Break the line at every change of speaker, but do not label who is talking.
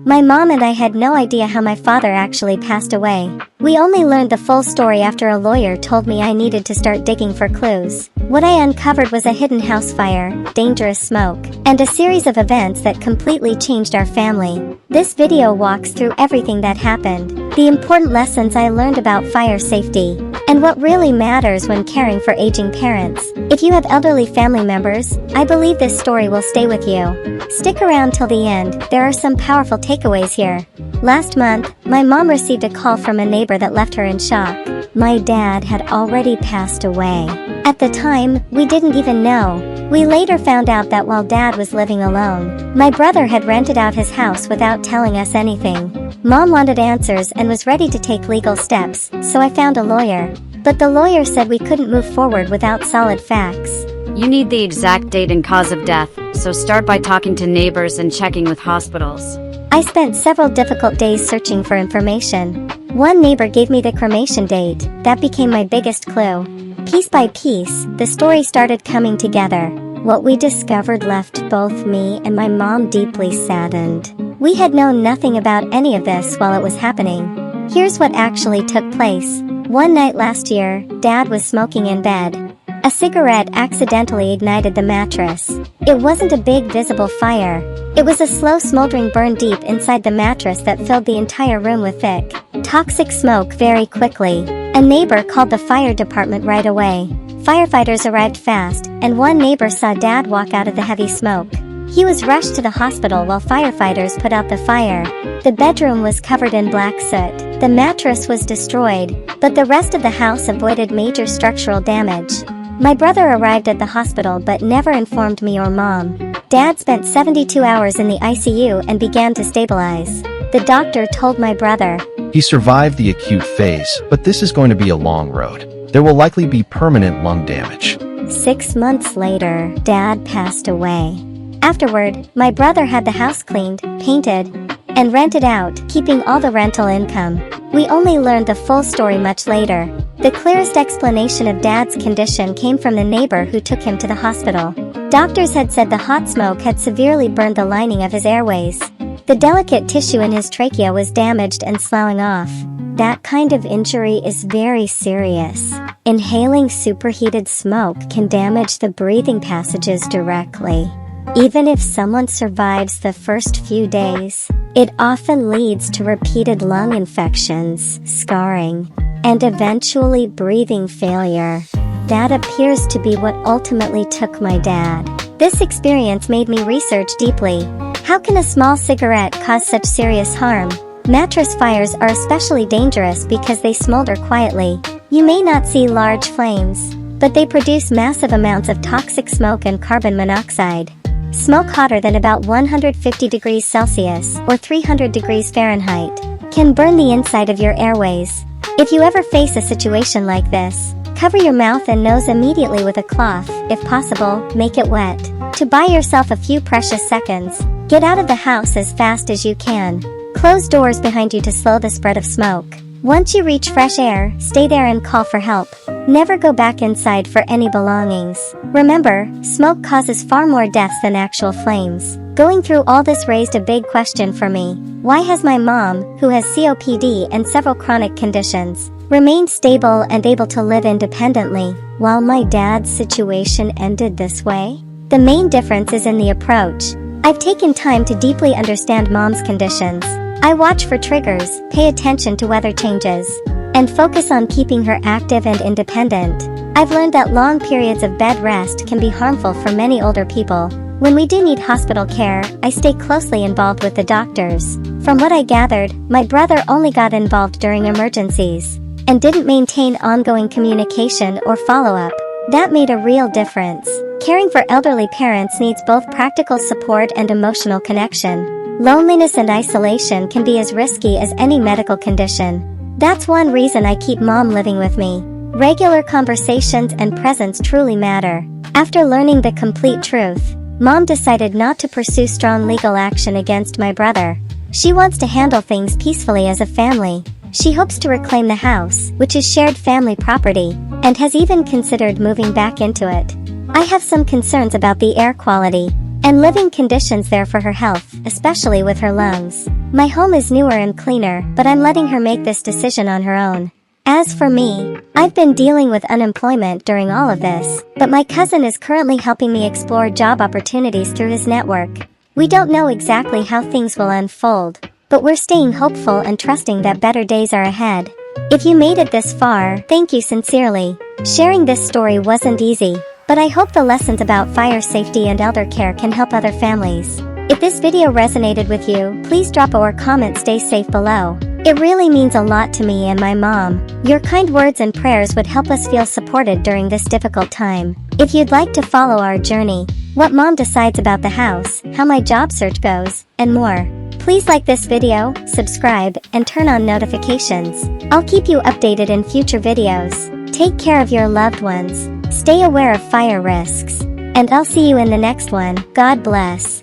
My mom and I had no idea how my father actually passed away. We only learned the full story after a lawyer told me I needed to start digging for clues. What I uncovered was a hidden house fire, dangerous smoke, and a series of events that completely changed our family. This video walks through everything that happened, the important lessons I learned about fire safety, and what really matters when caring for aging parents. If you have elderly family members, I believe this story will stay with you. Stick around till the end, there are some powerful takeaways here. Last month, my mom received a call from a neighbor that left her in shock. My dad had already passed away. At the time, we didn't even know. We later found out that while Dad was living alone, my brother had rented out his house without telling us anything. Mom wanted answers and was ready to take legal steps, so I found a lawyer. But the lawyer said we couldn't move forward without solid facts.
You need the exact date and cause of death, so start by talking to neighbors and checking with hospitals.
I spent several difficult days searching for information. One neighbor gave me the cremation date. That became my biggest clue. Piece by piece, the story started coming together. What we discovered left both me and my mom deeply saddened. We had known nothing about any of this while it was happening. Here's what actually took place. One night last year, Dad was smoking in bed. A cigarette accidentally ignited the mattress. It wasn't a big visible fire. It was a slow smoldering burn deep inside the mattress that filled the entire room with thick, toxic smoke very quickly. A neighbor called the fire department right away. Firefighters arrived fast, and one neighbor saw Dad walk out of the heavy smoke. He was rushed to the hospital while firefighters put out the fire. The bedroom was covered in black soot. The mattress was destroyed, but the rest of the house avoided major structural damage. My brother arrived at the hospital but never informed me or Mom. Dad spent 72 hours in the ICU and began to stabilize. The doctor told my brother,
"He survived the acute phase, but this is going to be a long road. There will likely be permanent lung damage."
6 months later, Dad passed away. Afterward, my brother had the house cleaned, painted, and rented out, keeping all the rental income. We only learned the full story much later. The clearest explanation of Dad's condition came from the neighbor who took him to the hospital. Doctors had said the hot smoke had severely burned the lining of his airways. The delicate tissue in his trachea was damaged and sloughing off. That kind of injury is very serious. Inhaling superheated smoke can damage the breathing passages directly. Even if someone survives the first few days, it often leads to repeated lung infections, scarring, and eventually breathing failure. That appears to be what ultimately took my dad. This experience made me research deeply. How can a small cigarette cause such serious harm? Mattress fires are especially dangerous because they smolder quietly. You may not see large flames, but they produce massive amounts of toxic smoke and carbon monoxide. Smoke hotter than about 150 degrees Celsius or 300 degrees Fahrenheit can burn the inside of your airways. If you ever face a situation like this, cover your mouth and nose immediately with a cloth. If possible, make it wet. To buy yourself a few precious seconds, get out of the house as fast as you can. Close doors behind you to slow the spread of smoke. Once you reach fresh air, stay there and call for help. Never go back inside for any belongings. Remember, smoke causes far more deaths than actual flames. Going through all this raised a big question for me. Why has my mom, who has COPD and several chronic conditions, remained stable and able to live independently, while my dad's situation ended this way? The main difference is in the approach. I've taken time to deeply understand Mom's conditions. I watch for triggers, pay attention to weather changes, and focus on keeping her active and independent. I've learned that long periods of bed rest can be harmful for many older people. When we do need hospital care, I stay closely involved with the doctors. From what I gathered, my brother only got involved during emergencies, and didn't maintain ongoing communication or follow-up. That made a real difference. Caring for elderly parents needs both practical support and emotional connection. Loneliness and isolation can be as risky as any medical condition. That's one reason I keep Mom living with me. Regular conversations and presence truly matter. After learning the complete truth, Mom decided not to pursue strong legal action against my brother. She wants to handle things peacefully as a family. She hopes to reclaim the house, which is shared family property, and has even considered moving back into it. I have some concerns about the air quality. and living conditions there for her health, especially with her lungs. My home is newer and cleaner, but I'm letting her make this decision on her own. As for me, I've been dealing with unemployment during all of this, but my cousin is currently helping me explore job opportunities through his network. We don't know exactly how things will unfold, but we're staying hopeful and trusting that better days are ahead. If you made it this far, thank you sincerely. Sharing this story wasn't easy, but I hope the lessons about fire safety and elder care can help other families. If this video resonated with you, please drop or comment "Stay safe" below. It really means a lot to me and my mom. Your kind words and prayers would help us feel supported during this difficult time. If you'd like to follow our journey, what mom decides about the house, how my job search goes, and more, please like this video, subscribe, and turn on notifications. I'll keep you updated in future videos. Take care of your loved ones, stay aware of fire risks, and I'll see you in the next one. God bless.